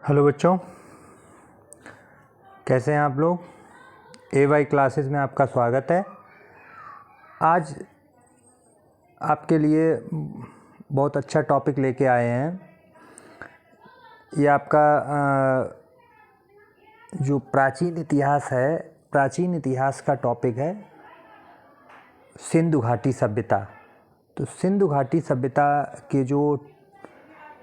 Hello बच्चों, कैसे हैं आप लोग। AY क्लासेस में आपका स्वागत है। आज आपके लिए बहुत अच्छा टॉपिक लेके आए हैं। ये आपका जो प्राचीन इतिहास है, प्राचीन इतिहास का टॉपिक है सिंधु घाटी सभ्यता। तो सिंधु घाटी सभ्यता के जो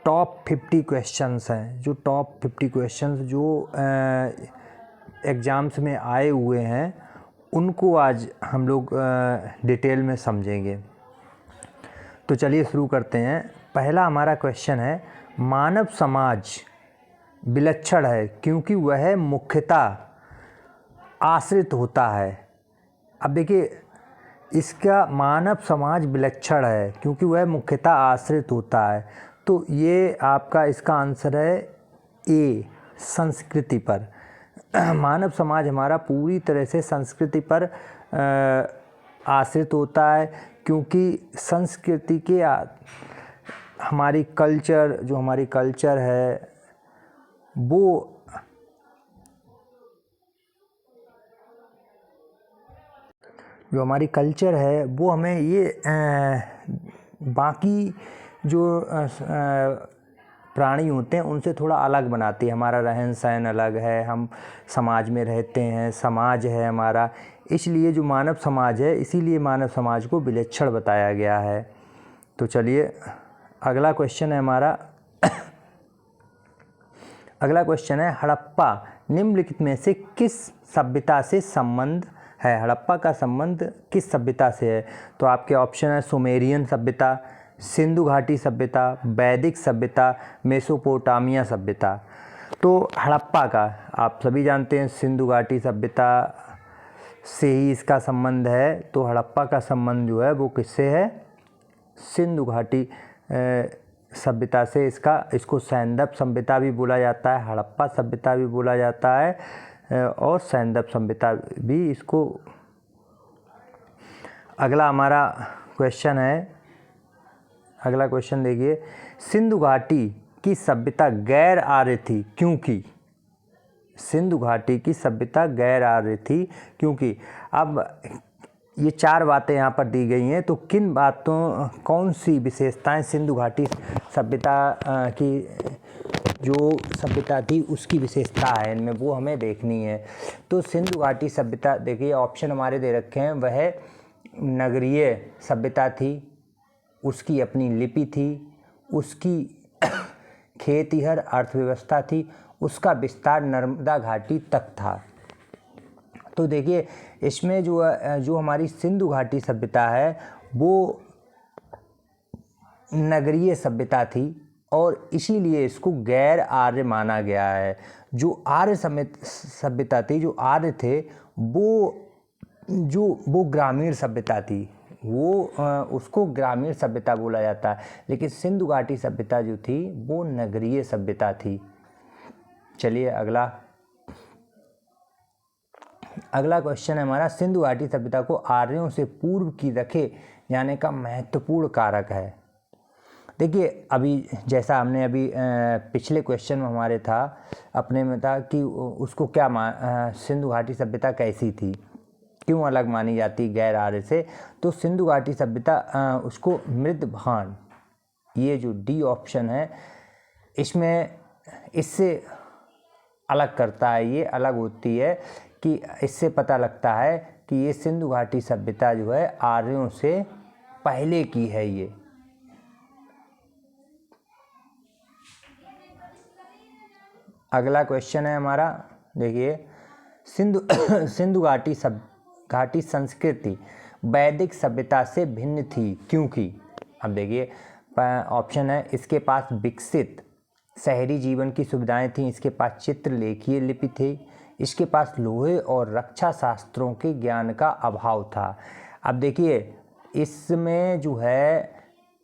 टॉप 50 क्वेश्चंस हैं, जो टॉप 50 क्वेश्चंस जो एग्ज़ाम्स में आए हुए हैं, उनको आज हम लोग डिटेल में समझेंगे। तो चलिए शुरू करते हैं। पहला हमारा क्वेश्चन है, मानव समाज विलक्षण है क्योंकि वह मुख्यतः आश्रित होता है। अब देखिए, इसका मानव समाज विलक्षण है क्योंकि वह मुख्यतः आश्रित होता है, तो ये आपका इसका आंसर है ए, संस्कृति पर। मानव समाज हमारा पूरी तरह से संस्कृति पर आश्रित होता है, क्योंकि संस्कृति के हमारी कल्चर है वो हमें ये बाकी जो प्राणी होते हैं उनसे थोड़ा अलग बनाती है। हमारा रहन सहन अलग है, हम समाज में रहते हैं, समाज है हमारा, इसलिए जो मानव समाज है, इसीलिए मानव समाज को विलक्षण बताया गया है। तो चलिए अगला क्वेश्चन है हमारा। अगला क्वेश्चन है, हड़प्पा निम्नलिखित में से किस सभ्यता से संबंध है। हड़प्पा का संबंध किस सभ्यता से है। तो आपके ऑप्शन है सुमेरियन सभ्यता, सिंधु घाटी सभ्यता, वैदिक सभ्यता, मेसोपोटामिया सभ्यता। तो हड़प्पा का आप सभी जानते हैं सिंधु घाटी सभ्यता से ही इसका संबंध है। तो हड़प्पा का संबंध जो है वो किससे है, सिंधु घाटी सभ्यता से। इसको सैंदव सभ्यता भी बोला जाता है, हड़प्पा सभ्यता भी बोला जाता है और सैंदव सभ्यता भी इसको। अगला हमारा क्वेश्चन है, अगला क्वेश्चन देखिए, सिंधु घाटी की सभ्यता गैर आर्य थी क्योंकि। सिंधु घाटी की सभ्यता गैर आर्य थी क्योंकि। अब ये चार बातें यहाँ पर दी गई हैं, तो किन बातों, कौन सी विशेषताएं सिंधु घाटी सभ्यता की जो सभ्यता थी उसकी विशेषता है इनमें, वो हमें देखनी है। तो सिंधु घाटी सभ्यता देखिए, ऑप्शन हमारे दे रखे हैं, वह नगरीय सभ्यता थी, उसकी अपनी लिपि थी, उसकी खेतिहर अर्थव्यवस्था थी, उसका विस्तार नर्मदा घाटी तक था। तो देखिए, इसमें जो हमारी सिंधु घाटी सभ्यता है वो नगरीय सभ्यता थी और इसीलिए इसको गैर आर्य माना गया है। जो आर्य सभ्यता थी, जो आर्य थे, वो ग्रामीण सभ्यता थी, वो उसको ग्रामीण सभ्यता बोला जाता है। लेकिन सिंधु घाटी सभ्यता जो थी वो नगरीय सभ्यता थी। चलिए अगला क्वेश्चन है हमारा, सिंधु घाटी सभ्यता को आर्यों से पूर्व की रखे जाने का महत्वपूर्ण कारक है। देखिए, अभी जैसा हमने अभी पिछले क्वेश्चन में हमारे था, अपने में था कि उसको क्या सिंधु घाटी सभ्यता कैसी थी, क्यों अलग मानी जाती गैर आर्य से। तो सिंधु घाटी सभ्यता उसको मृदभान, ये जो डी ऑप्शन है इसमें इससे अलग करता है, ये अलग होती है कि इससे पता लगता है कि ये सिंधु घाटी सभ्यता जो है आर्यों से पहले की है। ये अगला क्वेश्चन है हमारा, देखिए, सिंधु घाटी संस्कृति वैदिक सभ्यता से भिन्न थी क्योंकि। अब देखिए, ऑप्शन है, इसके पास विकसित शहरी जीवन की सुविधाएं थीं, इसके पास चित्रलेखीय लिपि थी, इसके पास लोहे और रक्षा शास्त्रों के ज्ञान का अभाव था। अब देखिए, इसमें जो है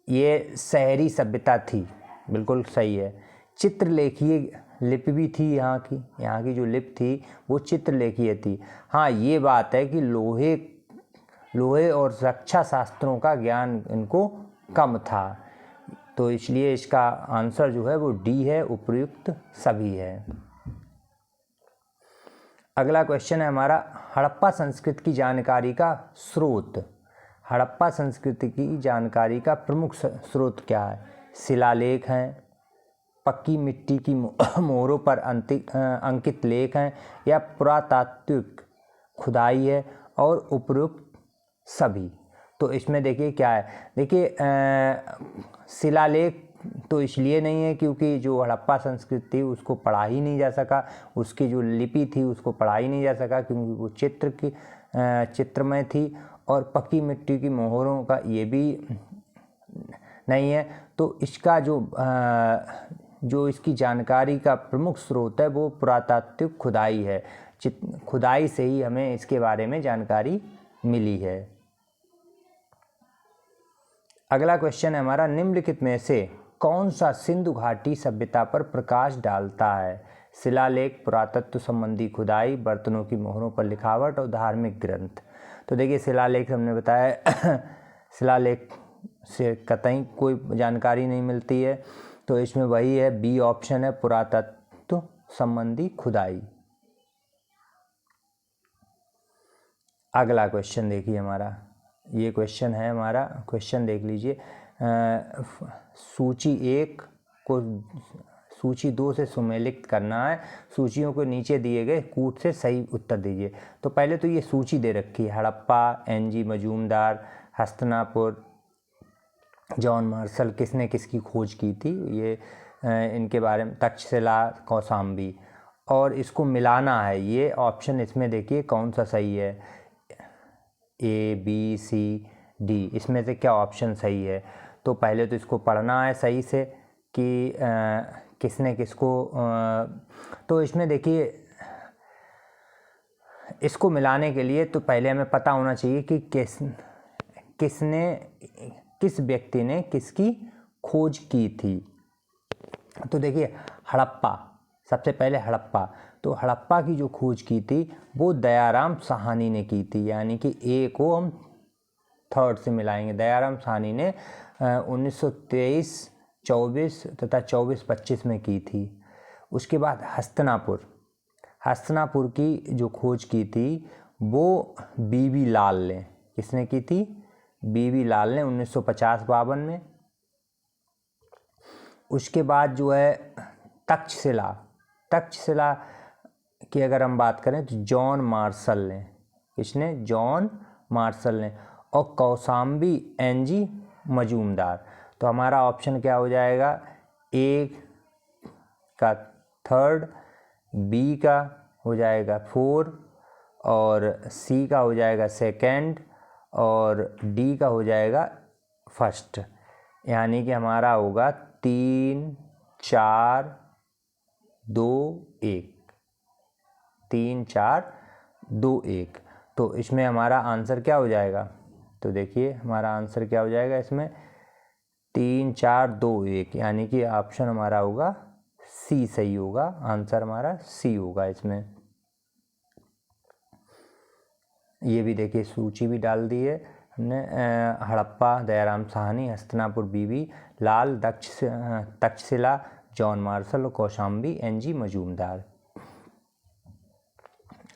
ये शहरी सभ्यता थी, बिल्कुल सही है। चित्रलेखीय लिपि भी थी, यहाँ की जो लिपि थी वो चित्रलेखीय थी। हाँ, ये बात है कि लोहे और रक्षा शास्त्रों का ज्ञान इनको कम था। तो इसलिए इसका आंसर जो है वो डी है, उपर्युक्त सभी है। अगला क्वेश्चन है हमारा, हड़प्पा संस्कृति की जानकारी का स्रोत। हड़प्पा संस्कृति की जानकारी का प्रमुख स्रोत क्या है? शिलालेख हैं, पक्की मिट्टी की मोहरों पर अंकित लेख हैं, या पुरातात्विक खुदाई है, और उपयुक्त सभी। तो इसमें देखिए क्या है, देखिए शिलालेख तो इसलिए नहीं है क्योंकि जो हड़प्पा संस्कृति थी उसको पढ़ा ही नहीं जा सका, उसकी जो लिपि थी उसको पढ़ा ही नहीं जा सका क्योंकि वो चित्रमय थी, और पक्की मिट्टी की मोहरों का ये भी नहीं है। तो इसका जो इसकी जानकारी का प्रमुख स्रोत है वो पुरातात्विक खुदाई है। खुदाई से ही हमें इसके बारे में जानकारी मिली है। अगला क्वेश्चन है हमारा, निम्नलिखित में से कौन सा सिंधु घाटी सभ्यता पर प्रकाश डालता है? शिलालेख, पुरातत्व संबंधी खुदाई, बर्तनों की मोहरों पर लिखावट, और धार्मिक ग्रंथ। तो देखिए शिलालेख हमने बताया शिलालेख से कतई कोई जानकारी नहीं मिलती है, तो इसमें वही है, बी ऑप्शन है, पुरातत्व संबंधी खुदाई। अगला क्वेश्चन देखिए हमारा, ये क्वेश्चन है हमारा, क्वेश्चन देख लीजिए। सूची 1 को सूची 2 से सुमेलित करना है। सूचियों को नीचे दिए गए कूट से सही उत्तर दीजिए। तो पहले तो ये सूची दे रखी है, हड़प्पा, एनजी मजूमदार, हस्तिनापुर, जॉन मार्शल, किसने किसकी खोज की थी, ये इनके बारे में, तक्षशिला, कौशाम्बी, और इसको मिलाना है। ये ऑप्शन इसमें देखिए कौन सा सही है, ए, बी, सी, डी, इसमें से क्या ऑप्शन सही है? तो पहले तो इसको पढ़ना है सही से कि किसने किसको, तो इसमें देखिए इसको मिलाने के लिए तो पहले हमें पता होना चाहिए कि किस व्यक्ति ने किसकी खोज की थी। तो देखिए हड़प्पा, सबसे पहले हड़प्पा, तो हड़प्पा की जो खोज की थी वो दयाराम साहनी ने की थी, यानी कि ए को हम थर्ड से मिलाएंगे। दयाराम साहनी ने 1923, 24 तथा 24-25 में की थी। उसके बाद हस्तिनापुर की जो खोज की थी वो बीबी लाल ने, किसने की थी? बीबी लाल ने 1950-52 में। उसके बाद जो है तक्षशिला की अगर हम बात करें तो जॉन मार्शल ने, किसने? जॉन मार्शल ने। और कौशाम्बी, एनजी मजूमदार। तो हमारा ऑप्शन क्या हो जाएगा? ए का थर्ड, बी का हो जाएगा 4, और सी का हो जाएगा सेकंड, और डी का हो जाएगा फर्स्ट। यानी कि हमारा होगा 3, 4, 2, 1, 3, 4, 2, 1। तो इसमें हमारा आंसर क्या हो जाएगा? तो देखिए हमारा आंसर क्या हो जाएगा इसमें, 3, 4, 2, 1, यानी कि ऑप्शन हमारा होगा सी सही होगा। आंसर हमारा सी होगा इसमें। ये भी देखिए सूची भी डाल दी है हमने, हड़प्पा दयाराम साहनी, हस्तिनापुर बीबी लाल, तक्षशिला जॉन मार्शल और कौशाम्बी एनजी मजूमदार।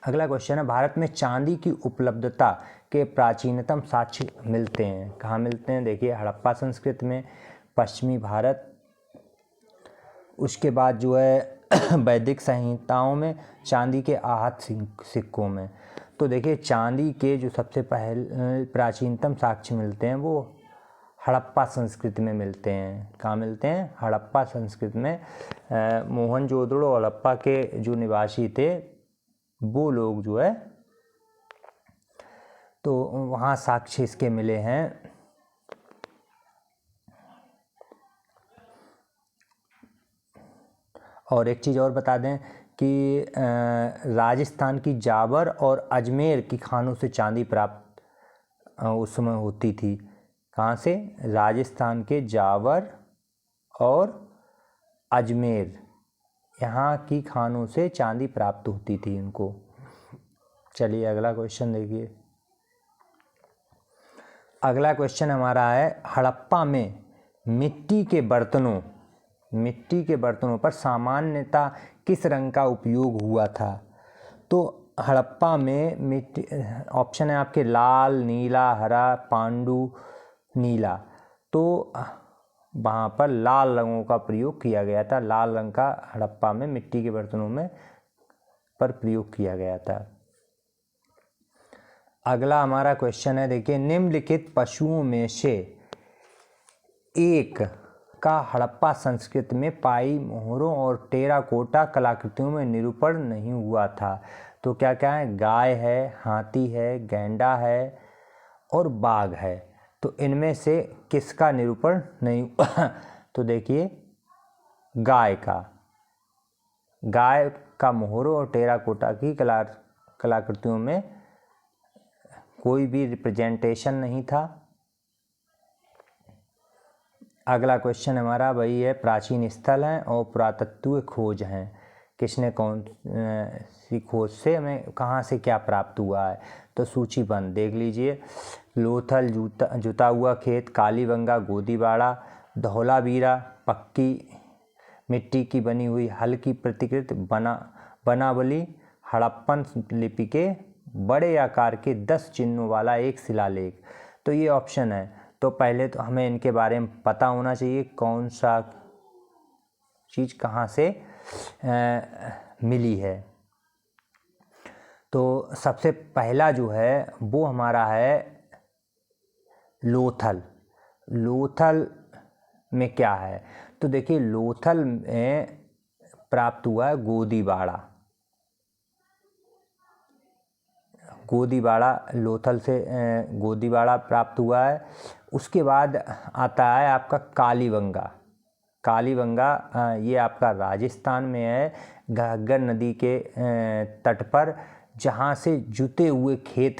अगला क्वेश्चन है, भारत में चांदी की उपलब्धता के प्राचीनतम साक्ष्य मिलते हैं। कहाँ मिलते हैं? देखिए हड़प्पा संस्कृति में, पश्चिमी भारत, उसके बाद जो है वैदिक संहिताओं में, चांदी के आहत सिक्कों में। तो देखिए चांदी के जो सबसे पहले प्राचीनतम साक्ष्य मिलते हैं वो हड़प्पा संस्कृति में मिलते हैं। कहाँ मिलते हैं? हड़प्पा संस्कृति में। मोहनजोदड़ो और हड़प्पा के जो निवासी थे वो लोग जो है, तो वहाँ साक्ष्य इसके मिले हैं। और एक चीज़ और बता दें कि राजस्थान की जावर और अजमेर की खानों से चांदी प्राप्त उस समय होती थी। कहाँ से? राजस्थान के जावर और अजमेर, यहाँ की खानों से चांदी प्राप्त होती थी इनको। चलिए अगला क्वेश्चन देखिए। अगला क्वेश्चन हमारा है, हड़प्पा में मिट्टी के बर्तनों पर सामान्यतः किस रंग का उपयोग हुआ था? तो हड़प्पा में मिट्टी, ऑप्शन है आपके लाल, नीला, हरा, पांडु, नीला। तो वहाँ पर लाल रंगों का प्रयोग किया गया था। लाल रंग का हड़प्पा में मिट्टी के बर्तनों में पर प्रयोग किया गया था। अगला हमारा क्वेश्चन है, देखिए, निम्नलिखित पशुओं में से एक का हड़प्पा संस्कृति में पाई मोहरों और टेराकोटा कलाकृतियों में निरूपण नहीं हुआ था। तो क्या क्या है? गाय है, हाथी है, गैंडा है और बाघ है। तो इनमें से किसका निरूपण नहीं हुआ? तो देखिए, गाय का मोहरों और टेराकोटा की कलाकृतियों में कोई भी रिप्रेजेंटेशन नहीं था। अगला क्वेश्चन हमारा वही है, प्राचीन स्थल हैं और पुरातत्व खोज हैं। किसने कौन सी खोज से हमें कहाँ से क्या प्राप्त हुआ है? तो सूचीबद्ध देख लीजिए। लोथल जुता हुआ खेत, कालीबंगा, गोदीबाड़ा, धौलावीरा, पक्की मिट्टी की बनी हुई हल्की प्रतिकृति, बनावली, हड़प्पन लिपि के बड़े आकार के 10 चिन्हों वाला एक शिलालेख। तो ये ऑप्शन है। तो पहले तो हमें इनके बारे में पता होना चाहिए कौन सा चीज़ कहाँ से मिली है। तो सबसे पहला जो है वो हमारा है लोथल में क्या है? तो देखिए, लोथल में प्राप्त हुआ है गोदीबाड़ा लोथल से गोदीबाड़ा प्राप्त हुआ है। उसके बाद आता है आपका कालीबंगा, ये आपका राजस्थान में है, घग्गर नदी के तट पर, जहाँ से जुते हुए खेत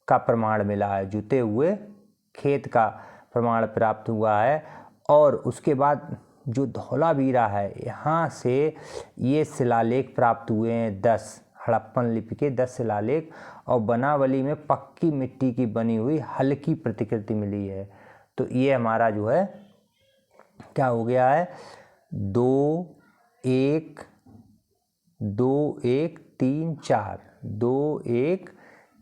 का प्रमाण मिला है, जुते हुए खेत का प्रमाण प्राप्त हुआ है। और उसके बाद जो धौलावीरा है, यहाँ से ये शिलालेख प्राप्त हुए हैं 10 हड़प्पन लिपि के 10 शिलालेख। और बनावली में पक्की मिट्टी की बनी हुई हल्की प्रतिकृति मिली है। तो ये हमारा जो है क्या हो गया है? 2 1 2 1 3 4 2 1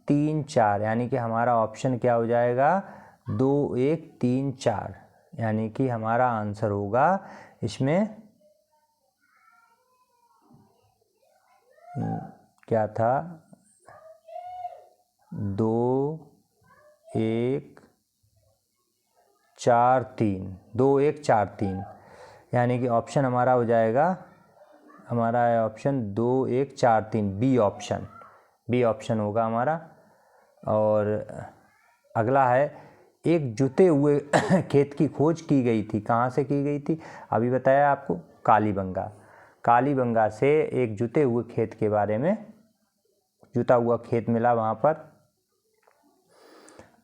3 4, यानी कि हमारा ऑप्शन क्या हो जाएगा? 2 1 3 4, यानी कि हमारा आंसर होगा इसमें क्या था? 2 1 4 3 2 1 4 3, यानी कि ऑप्शन हमारा हो जाएगा, हमारा है ऑप्शन 2 1 4 3, बी ऑप्शन होगा हमारा। और अगला है, एक जुते हुए खेत की खोज की गई थी। कहाँ से की गई थी? अभी बताया आपको, कालीबंगा से एक जुते हुए खेत के बारे में, जुता हुआ खेत मिला वहाँ पर।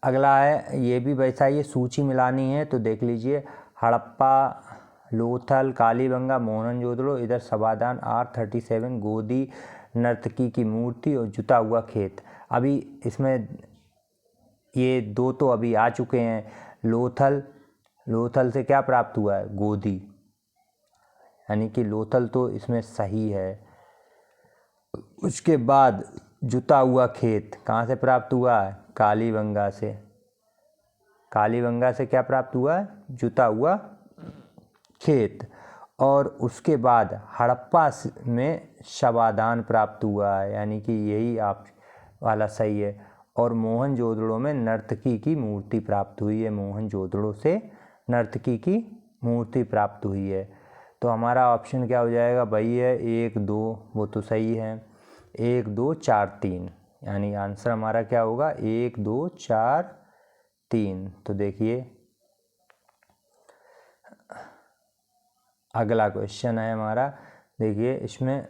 अगला है, ये भी वैसा ही सूची मिलानी है, तो देख लीजिए, हड़प्पा, लोथल, कालीबंगा, मोहनजोदड़ो, इधर समाधान R37, गोदी नर्तकी की मूर्ति और जुता हुआ खेत। अभी इसमें ये 2 तो अभी आ चुके हैं। लोथल से क्या प्राप्त हुआ है? गोदी, यानी कि लोथल तो इसमें सही है। उसके बाद जुता हुआ खेत कहाँ से प्राप्त हुआ है? कालीबंगा से क्या प्राप्त हुआ है? जुता हुआ खेत। और उसके बाद हड़प्पा में शवादान प्राप्त हुआ है, यानी कि यही आप वाला सही है। और मोहनजोदड़ो में नर्तकी की मूर्ति प्राप्त हुई है, मोहनजोदड़ो से नर्तकी की मूर्ति प्राप्त हुई है। तो हमारा ऑप्शन क्या हो जाएगा? वही है 1 2, वो तो सही है, 1 2 4 3, यानी आंसर हमारा क्या होगा? 1 2 4 3। तो देखिए, अगला क्वेश्चन है हमारा, देखिए इसमें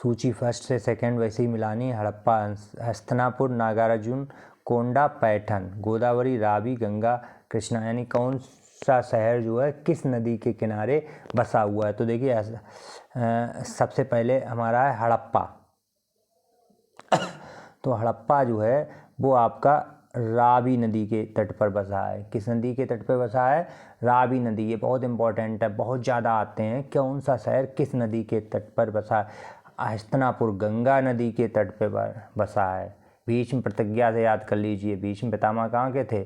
सूची फर्स्ट से सेकंड वैसे ही मिलानी। हड़प्पा, हस्तिनापुर, नागार्जुन कोंडा, पैठन, गोदावरी, रावी, गंगा, कृष्णा, यानी कौन सा शहर जो है किस नदी के किनारे बसा हुआ है? तो देखिए, सबसे पहले हमारा है हड़प्पा। तो हड़प्पा जो है वो आपका रावी नदी के तट पर बसा है। किस नदी के तट पर बसा है? रावी नदी। ये बहुत इंपॉर्टेंट है, बहुत ज़्यादा आते हैं। कौन सा शहर किस नदी के तट पर बसा है? हस्तिनापुर गंगा नदी के तट पर बसा है। भीष्म प्रतिज्ञा से याद कर लीजिए। भीष्म पितामह कहाँ के थे?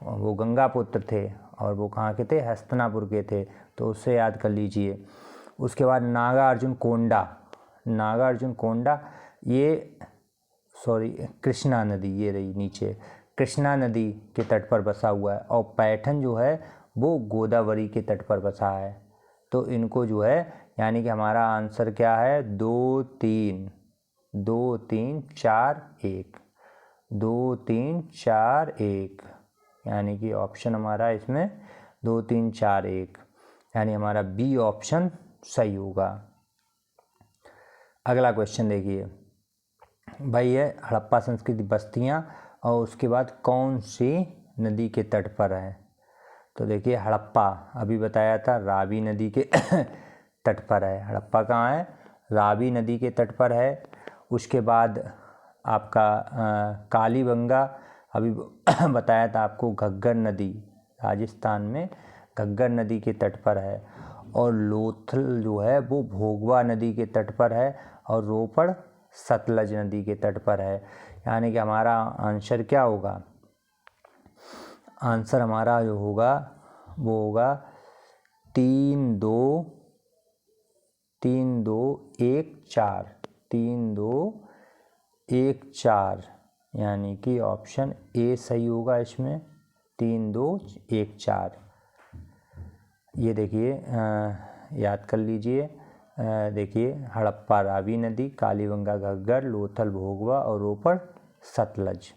वो गंगा पुत्र थे, और वो कहाँ के थे? हस्तिनापुर के थे, तो उससे याद कर लीजिए। उसके बाद नागार्जुन कोंडा, नागार्जुन कोंडा ये कृष्णा नदी, ये रही नीचे, कृष्णा नदी के तट पर बसा हुआ है। और पैठन जो है वो गोदावरी के तट पर बसा है। तो इनको जो है, यानी कि हमारा आंसर क्या है? 2 3 2 3 4 1 2 3 4 1, यानी कि ऑप्शन हमारा इसमें 2 3 4 1, यानी हमारा बी ऑप्शन सही होगा। अगला क्वेश्चन देखिए भाई, है हड़प्पा संस्कृति बस्तियां और उसके बाद कौन सी नदी के तट पर है? तो देखिए हड़प्पा अभी बताया था रावी नदी के तट पर है। हड़प्पा कहाँ है? रावी नदी के तट पर है। उसके बाद आपका कालीबंगा अभी बताया था आपको, घग्गर नदी राजस्थान में घग्गर नदी के तट पर है। और लोथल जो है वो भोगवा नदी के तट पर है। और रोपड़ सतलज नदी के तट पर है। यानी कि हमारा आंसर क्या होगा? आंसर हमारा जो होगा वो होगा 3 2 3 2 1 4 3 2 1 4, यानी कि ऑप्शन ए सही होगा इसमें, 3 2 1 4। ये देखिए याद कर लीजिए। देखिए हड़प्पा रावी नदी, कालीबंगा घग्गर, लोथल भोगवा और रोपड़ सतलज।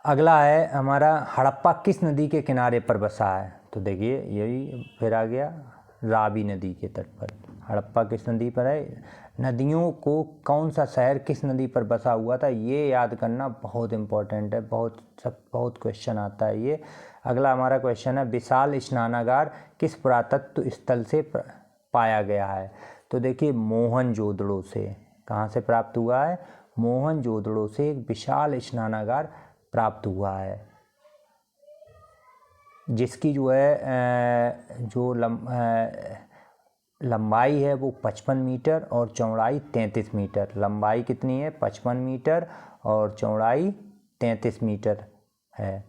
अगला है हमारा, हड़प्पा किस नदी के किनारे पर बसा है? तो देखिए यही फिर आ गया, रावी नदी के तट पर। हड़प्पा किस नदी पर है? नदियों को कौन सा शहर किस नदी पर बसा हुआ था, ये याद करना बहुत इंपॉर्टेंट है। बहुत क्वेश्चन आता है ये। अगला हमारा क्वेश्चन है, विशाल स्नानागार किस पुरातत्व स्थल से पाया है? तो देखिए मोहनजोदड़ो से। कहाँ से प्राप्त हुआ है? मोहनजोदड़ो से एक विशाल स्नानागार प्राप्त हुआ है, जिसकी जो है लंबाई है वो 55 मीटर और चौड़ाई 33 मीटर। लंबाई कितनी है? 55 मीटर और चौड़ाई 33 मीटर है।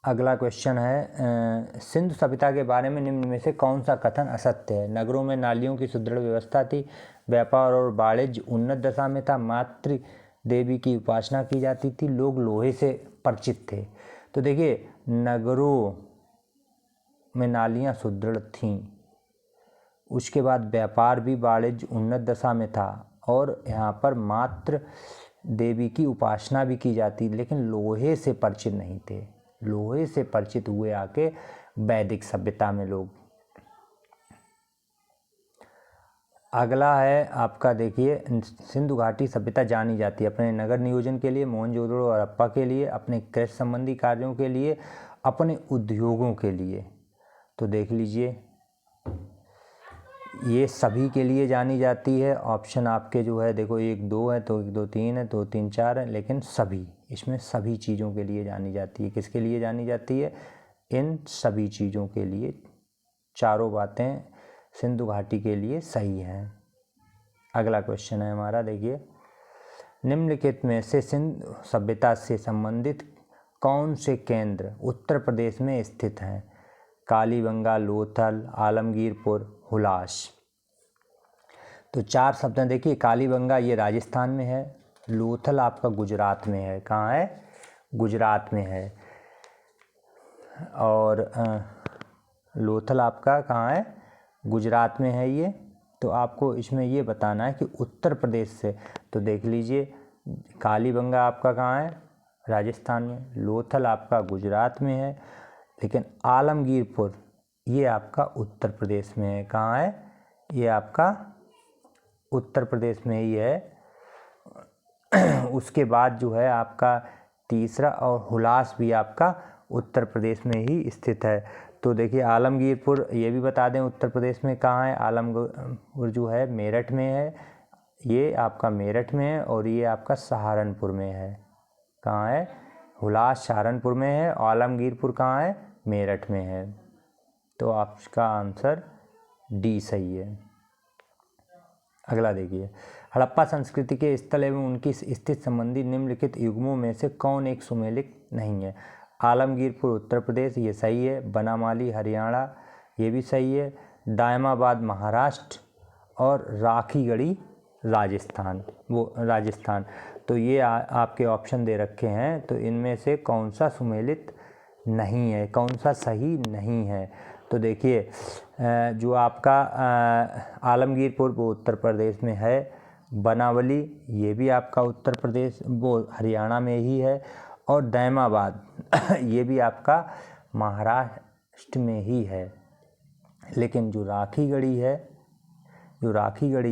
अगला क्वेश्चन है, सिंधु सभ्यता के बारे में निम्न में से कौन सा कथन असत्य है? नगरों में नालियों की सुदृढ़ व्यवस्था थी, व्यापार और वाणिज्य उन्नत दशा में था, मातृ देवी की उपासना की जाती थी, लोग लोहे से परिचित थे। तो देखिए नगरों में नालियाँ सुदृढ़ थीं, उसके बाद व्यापार भी वाणिज्य उन्नत दशा में था, और यहाँ पर मातृ देवी की उपासना भी की जाती, लेकिन लोहे से परिचित नहीं थे। लोहे से परिचित हुए आके वैदिक सभ्यता में लोग। अगला है आपका, देखिए सिंधु घाटी सभ्यता जानी जाती है अपने नगर नियोजन के लिए, मोहनजोदड़ो और हड़प्पा के लिए, अपने कृषि संबंधी कार्यों के लिए, अपने उद्योगों के लिए। तो देख लीजिए ये सभी के लिए जानी जाती है। ऑप्शन आपके जो है देखो 1 2 है, तो 1 2 3 है, 2 3 4 है, लेकिन सभी, इसमें सभी चीज़ों के लिए जानी जाती है। किसके लिए जानी जाती है? इन सभी चीज़ों के लिए। चारों बातें सिंधु घाटी के लिए सही हैं। अगला क्वेश्चन है हमारा, देखिए निम्नलिखित में से सिंधु सभ्यता से संबंधित कौन से केंद्र उत्तर प्रदेश में स्थित हैं? कालीबंगा, लोथल, आलमगीरपुर, हुलास। तो 4 शब्द हैं। देखिए कालीबंगा ये राजस्थान में है, लोथल आपका गुजरात में है। कहाँ है? गुजरात में है। और लोथल आपका कहाँ है? गुजरात में है ये। तो आपको इसमें ये बताना है कि उत्तर प्रदेश से। तो देख लीजिए कालीबंगा आपका कहाँ है? राजस्थान में। लोथल आपका गुजरात में है, लेकिन आलमगीरपुर ये आपका उत्तर प्रदेश में है। कहाँ है? ये आपका उत्तर प्रदेश में ही है। उसके बाद जो है आपका तीसरा, और हुलास भी आपका उत्तर प्रदेश में ही स्थित है। तो देखिए आलमगीरपुर ये भी बता दें उत्तर प्रदेश में कहाँ है। आलमगीरपुर जो है मेरठ में है। ये आपका मेरठ में है और ये आपका सहारनपुर में है। कहाँ है? हुलास सहारनपुर में है, आलमगीरपुर कहाँ है? मेरठ में है। तो आपका आंसर डी सही है। अगला देखिए, हड़प्पा संस्कृति के स्थल एवं उनकी स्थिति संबंधी निम्नलिखित युग्मों में से कौन एक सुमेलित नहीं है? आलमगीरपुर उत्तर प्रदेश, ये सही है। बनामाली हरियाणा, ये भी सही है। दायमाबाद महाराष्ट्र और राखीगढ़ी राजस्थान, राजस्थान। तो ये आपके ऑप्शन दे रखे हैं, तो इनमें से कौन सा सुमेलित नहीं है, कौन सा सही नहीं है? तो देखिए, जो आपका आलमगीरपुर वो उत्तर प्रदेश में है। बनावली ये भी आपका उत्तर प्रदेश वो हरियाणा में ही है। और दैमाबाद ये भी आपका महाराष्ट्र में ही है। लेकिन जो राखीगढ़ी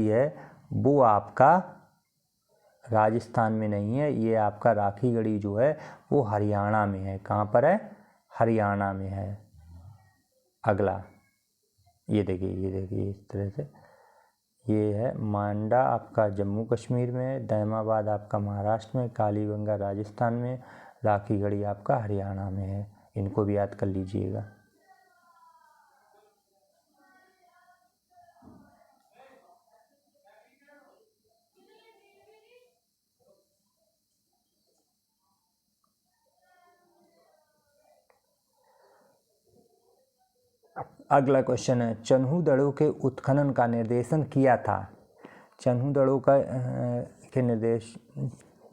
है वो आपका राजस्थान में नहीं है। ये आपका राखीगढ़ी जो है वो हरियाणा में है। कहाँ पर है? हरियाणा में है। अगला ये देखिए इस तरह से ये है। मांडा आपका जम्मू कश्मीर में है, दैमाबाद आपका महाराष्ट्र में, कालीबंगा राजस्थान में, राखीगढ़ी आपका हरियाणा में है। इनको भी याद कर लीजिएगा। अगला क्वेश्चन है, चन्हू के उत्खनन का निर्देशन किया था। चन्हू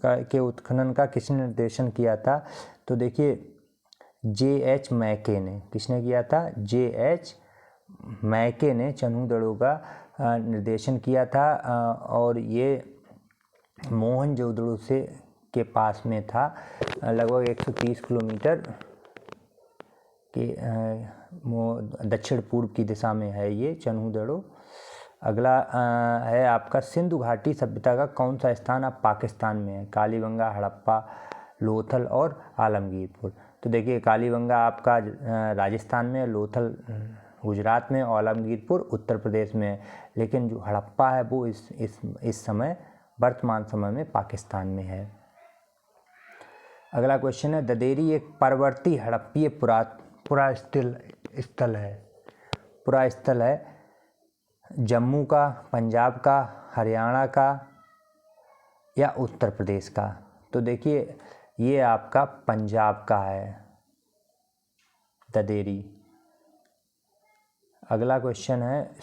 के उत्खनन का किसने निर्देशन किया था? तो देखिए, J.H. मैके ने। किसने किया था? J.H. मैके ने चन्हू का निर्देशन किया था। और ये मोहनजोदड़ो से के पास में था, लगभग 130 किलोमीटर के दक्षिण पूर्व की दिशा में है ये चन्हू। अगला है आपका, सिंधु घाटी सभ्यता का कौन सा स्थान अब पाकिस्तान में है? कालीबंगा, हड़प्पा, लोथल और आलमगीरपुर। तो देखिए, कालीबंगा आपका राजस्थान में, लोथल गुजरात में, आलमगीरपुर उत्तर प्रदेश में है। लेकिन जो हड़प्पा है वो इस समय वर्तमान समय में पाकिस्तान में है। अगला क्वेश्चन है, ददेरी एक परवर्ती हड़प्पीय पुरा स्थल है। जम्मू का, पंजाब का, हरियाणा का या उत्तर प्रदेश का? तो देखिए, ये आपका पंजाब का है ददेरी। अगला क्वेश्चन है,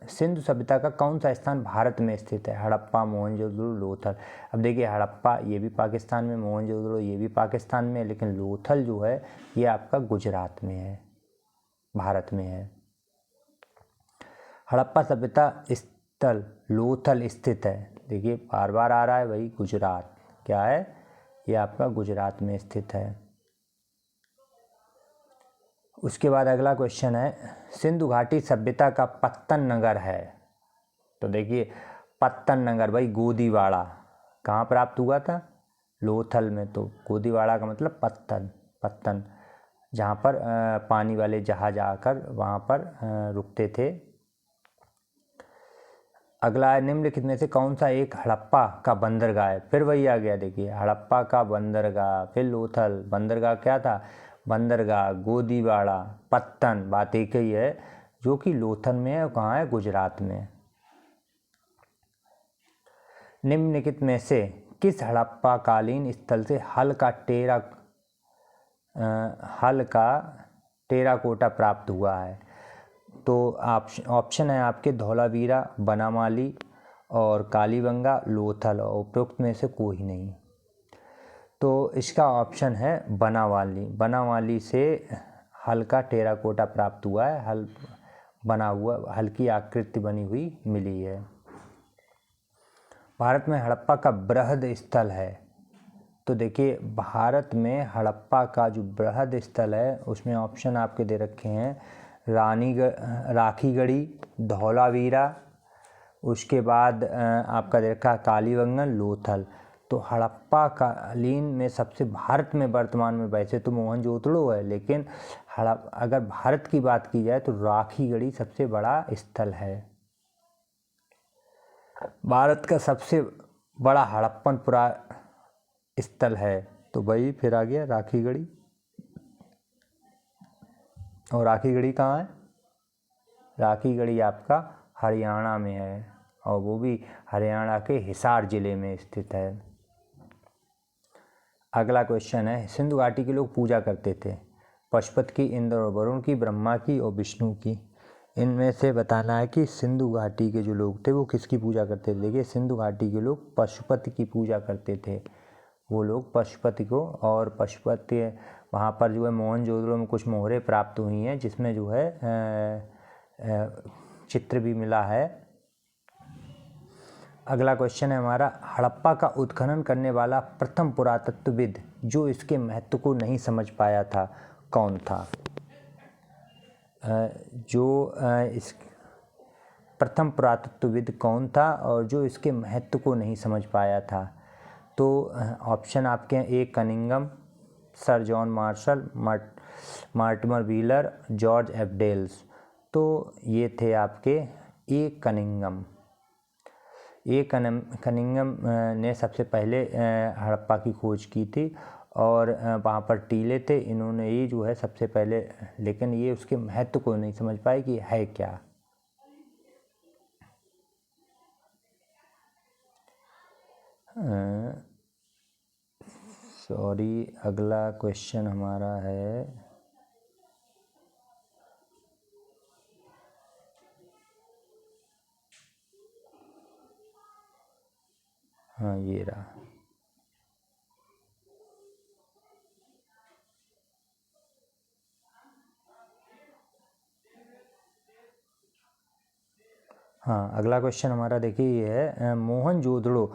सिंधु सभ्यता का कौन सा स्थान भारत में स्थित है? हड़प्पा, मोहनजोदड़ो, लोथल। अब देखिए, हड़प्पा ये भी पाकिस्तान में, मोहनजोदड़ो ये भी पाकिस्तान में, लेकिन लोथल जो है ये आपका गुजरात में है, भारत में है। हड़प्पा सभ्यता स्थल लोथल स्थित है। देखिए, बार बार आ रहा है भाई, गुजरात। क्या है? ये आपका गुजरात में स्थित है। उसके बाद अगला क्वेश्चन है, सिंधु घाटी सभ्यता का पत्तन नगर है। तो देखिए, पत्तन नगर भाई गोदीवाड़ा कहाँ प्राप्त हुआ था? लोथल में। तो गोदीवाड़ा का मतलब पत्तन, जहाँ पर पानी वाले जहाज आकर वहाँ पर रुकते थे। अगला है, निम्नलिखित में से कौन सा एक हड़प्पा का बंदरगाह है? फिर वही आ गया, देखिए, हड़प्पा का बंदरगाह, फिर लोथल। बंदरगाह क्या था? बंदरगाह, गोदीवाड़ा, पत्तन, बात एक ही है, जो कि लोथल में है। और कहाँ है? गुजरात में। निम्नलिखित में से किस हड़प्पा कालीन स्थल से हल का टेराकोटा प्राप्त हुआ है? तो ऑप्शन है आपके धौलावीरा, बनामाली और कालीबंगा, लोथल, और उपरोक्त में से कोई नहीं। तो इसका ऑप्शन है बनावाली से हल का टेराकोटा प्राप्त हुआ है। हल बना हुआ, हल की आकृति बनी हुई मिली है। भारत में हड़प्पा का बृहद स्थल है। तो देखिए, भारत में हड़प्पा का जो बृहद स्थल है उसमें ऑप्शन आपके दे रखे हैं, राखीगढ़ी, धौलावीरा, उसके बाद आपका दे रखा कालीबंगन, लोथल। तो हड़प्पा कालीन में सबसे भारत में वर्तमान में वैसे तो मोहनजोदड़ो है, लेकिन अगर भारत की बात की जाए तो राखीगढ़ी सबसे बड़ा स्थल है। भारत का सबसे बड़ा हड़प्पन पुरा स्थल है, तो भाई फिर आ गया राखीगढ़ी। और राखीगढ़ी कहाँ है? राखीगढ़ी आपका हरियाणा में है, और वो भी हरियाणा के हिसार ज़िले में स्थित है। अगला क्वेश्चन है, सिंधु घाटी के लोग पूजा करते थे पशुपति की, इंद्र और वरुण की, ब्रह्मा की और विष्णु की। इनमें से बताना है कि सिंधु घाटी के जो लोग थे वो किसकी पूजा करते थे। देखिए, सिंधु घाटी के लोग पशुपति की पूजा करते थे, वो लोग पशुपति को। और पशुपति वहाँ पर जो है मोहनजोदड़ो में कुछ मोहरें प्राप्त हुई हैं, जिसमें जो है चित्र भी मिला है। अगला क्वेश्चन है हमारा, हड़प्पा का उत्खनन करने वाला प्रथम पुरातत्वविद जो इसके महत्व को नहीं समझ पाया था, कौन था? इस प्रथम पुरातत्वविद कौन था और जो इसके महत्व को नहीं समझ पाया था? तो ऑप्शन आपके हैं, A Cunningham, sir John Marshall, Mortimer Wheeler, George F Dales. तो ये थे आपके ए कनिंगम। ए कनिंगम ने सबसे पहले हड़प्पा की खोज की थी, और वहाँ पर टीले थे, इन्होंने ही जो है सबसे पहले, लेकिन ये उसके महत्व को नहीं समझ पाए कि है क्या। सॉरी, अगला क्वेश्चन हमारा है, हाँ ये रहा। हाँ, अगला क्वेश्चन हमारा देखिए ये है, मोहनजोदड़ो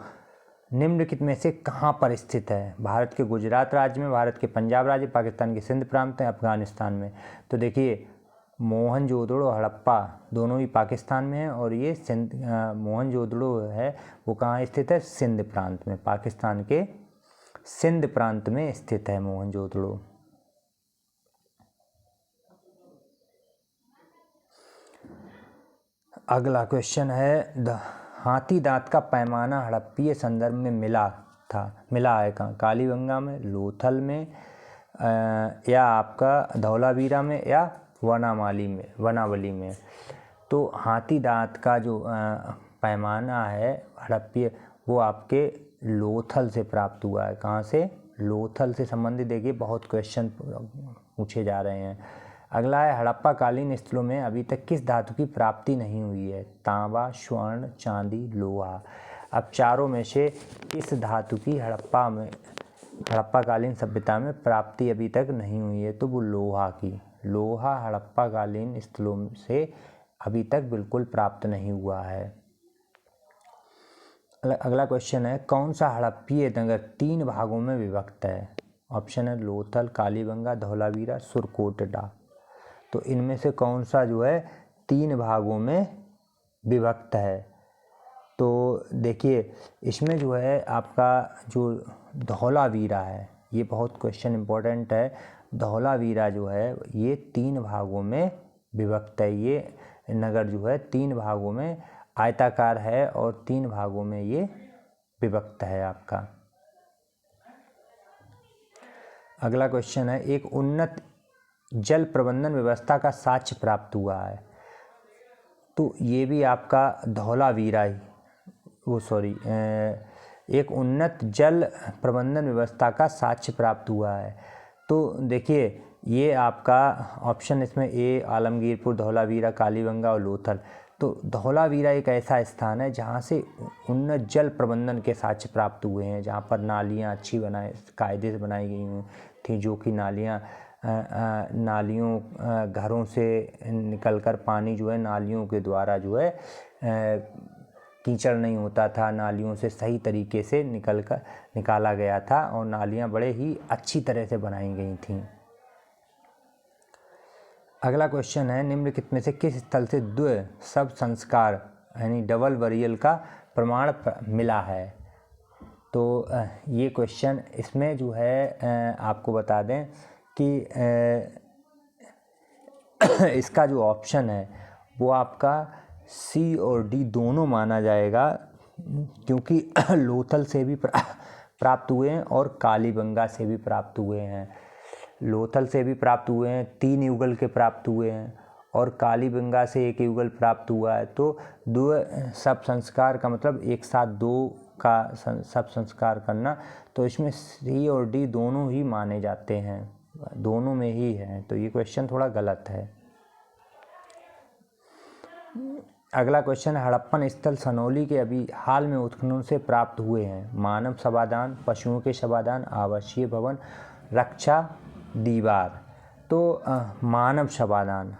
निम्नलिखित में से कहाँ पर स्थित है? भारत के गुजरात राज्य में, भारत के पंजाब राज्य, पाकिस्तान के सिंध प्रांत में, अफगानिस्तान में। तो देखिए, मोहनजोदड़ो हड़प्पा दोनों ही पाकिस्तान में है, और ये मोहनजोदड़ो है वो कहाँ स्थित है? सिंध प्रांत में, पाकिस्तान के सिंध प्रांत में स्थित है मोहनजोदड़ो। अगला क्वेश्चन है, हाथी दांत का पैमाना हड़प्पीय संदर्भ में मिला है कहाँ? कालीबंगा में, लोथल में, या आपका धौलावीरा में, या वनावली में। तो हाथी दांत का जो पैमाना है हड़प्पीय, वो आपके लोथल से प्राप्त हुआ है। कहाँ से? लोथल से संबंधित देखिए बहुत क्वेश्चन पूछे जा रहे हैं। अगला है, हड़प्पा कालीन स्थलों में अभी तक किस धातु की प्राप्ति नहीं हुई है? तांबा, स्वर्ण, चांदी, लोहा। अब चारों में से किस धातु की हड़प्पा कालीन सभ्यता में प्राप्ति अभी तक नहीं हुई है? तो वो लोहा की। लोहा हड़प्पा कालीन स्थलों से अभी तक बिल्कुल प्राप्त नहीं हुआ है। अगला क्वेश्चन है, कौन सा हड़प्पीय नगर 3 भागों में विभक्त है? ऑप्शन है लोथल, कालीबंगा, धौलावीरा, सुरकोटडा। तो इनमें से कौन सा जो है 3 भागों में विभक्त है? तो देखिए, इसमें जो है आपका जो धौलावीरा है, ये बहुत क्वेश्चन इम्पोर्टेंट है। धौलावीरा जो है ये 3 भागों में विभक्त है। ये नगर जो है 3 भागों में आयताकार है, और 3 भागों में ये विभक्त है आपका। अगला क्वेश्चन है, एक उन्नत जल प्रबंधन व्यवस्था का साक्ष्य प्राप्त हुआ है। तो ये भी आपका धौलावीरा ही, एक उन्नत जल प्रबंधन व्यवस्था का साक्ष्य प्राप्त हुआ है। तो देखिए, ये आपका ऑप्शन इसमें ए आलमगीरपुर, धौलावीरा, कालीबंगा और लोथल। तो धौलावीरा एक ऐसा स्थान है जहाँ से उन्नत जल प्रबंधन के साक्ष्य प्राप्त हुए हैं, जहाँ पर नालियाँ अच्छी कायदे से बनाई गई थी, जो कि नालियों घरों से निकलकर पानी जो है नालियों के द्वारा जो है कीचड़ नहीं होता था, नालियों से सही तरीके से निकाला गया था, और नालियाँ बड़े ही अच्छी तरह से बनाई गई थीं। अगला क्वेश्चन है, निम्नलिखित में से किस स्थल से द्वि शव संस्कार यानी डबल बरियल का प्रमाण मिला है? तो ये क्वेश्चन, इसमें जो है आपको बता दें कि इसका जो ऑप्शन है वो आपका सी और डी दोनों माना जाएगा, क्योंकि लोथल से भी प्राप्त हुए हैं और कालीबंगा से भी प्राप्त हुए हैं। लोथल से भी प्राप्त हुए हैं, 3 युगल के प्राप्त हुए हैं और कालीबंगा से 1 युगल प्राप्त हुआ है। तो 2 सब संस्कार का मतलब एक साथ 2 का सब संस्कार करना, तो इसमें सी और डी दोनों ही माने जाते हैं, दोनों में ही है, तो ये क्वेश्चन थोड़ा गलत है। अगला क्वेश्चन, हड़प्पन स्थल सनौली के अभी हाल में उत्खनन से प्राप्त हुए हैं। मानव शवादान, पशुओं के शवादान, आवासीय भवन, रक्षा दीवार। तो मानव शवादान,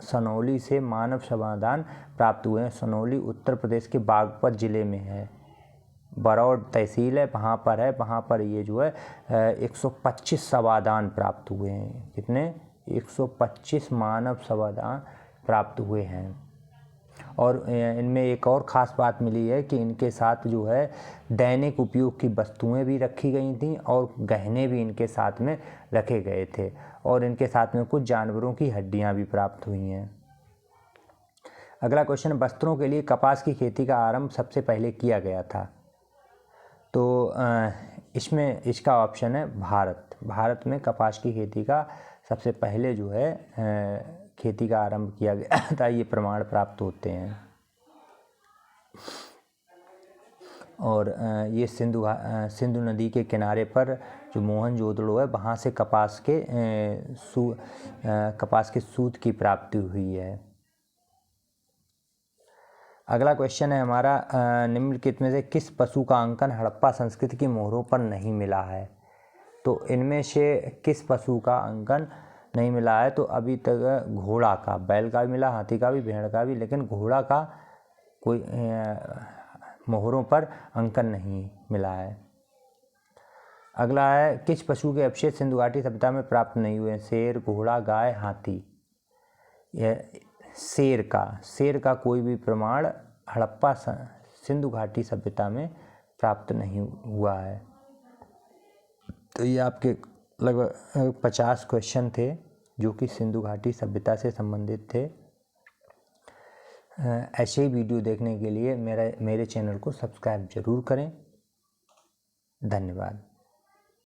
सनौली से मानव शवादान प्राप्त हुए हैं। सनौली उत्तर प्रदेश के बागपत ज़िले में है, बरौड तहसील है, वहाँ पर है। वहाँ पर ये जो है 125 शवादान प्राप्त हुए हैं। कितने? 125 मानव शवादान प्राप्त हुए हैं। और इनमें एक और ख़ास बात मिली है कि इनके साथ जो है दैनिक उपयोग की वस्तुएं भी रखी गई थीं और गहने भी इनके साथ में रखे गए थे, और इनके साथ में कुछ जानवरों की हड्डियां भी प्राप्त हुई हैं। अगला क्वेश्चन, वस्त्रों के लिए कपास की खेती का आरंभ सबसे पहले किया गया था। तो इसमें इसका ऑप्शन है भारत। भारत में कपास की खेती का सबसे पहले जो है खेती का आरंभ किया गया था, ये प्रमाण प्राप्त होते हैं। और ये सिंधु नदी के किनारे पर जो मोहनजोदड़ो है, वहाँ से कपास के सूत की प्राप्ति हुई है। अगला क्वेश्चन है हमारा, निम्नलिखित में से किस पशु का अंकन हड़प्पा संस्कृति की मोहरों पर नहीं मिला है। तो इनमें से किस पशु का अंकन नहीं मिला है? तो अभी तक घोड़ा का, बैल का भी मिला, हाथी का भी, भेड़ का भी, लेकिन घोड़ा का कोई मोहरों पर अंकन नहीं मिला है। अगला है, किस पशु के अवशेष सिंधु घाटी सभ्यता में प्राप्त नहीं हुए? शेर, घोड़ा, गाय, हाथी। यह शेर का कोई भी प्रमाण हड़प्पा सिंधु घाटी सभ्यता में प्राप्त नहीं हुआ है। तो ये आपके लगभग 50 क्वेश्चन थे जो कि सिंधु घाटी सभ्यता से संबंधित थे। ऐसे ही वीडियो देखने के लिए मेरे चैनल को सब्सक्राइब जरूर करें। धन्यवाद।